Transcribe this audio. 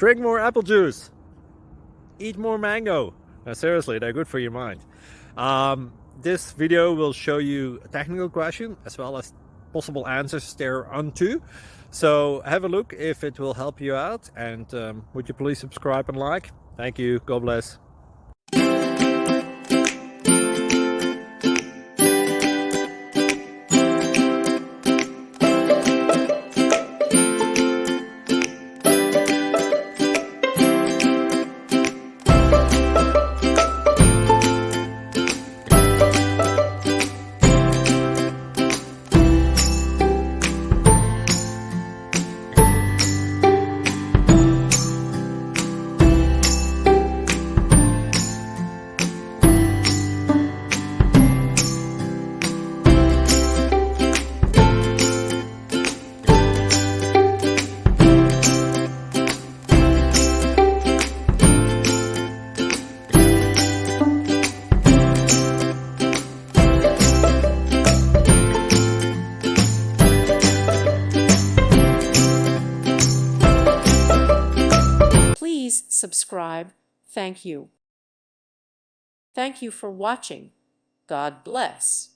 Drink more apple juice. Eat more mango. No, seriously, they're good for your mind. This video will show you a technical question as well as possible answers thereunto. So have a look if it will help you out, and would you please subscribe and like? Thank you. God bless. Please subscribe. Thank you. Thank you for watching. God bless.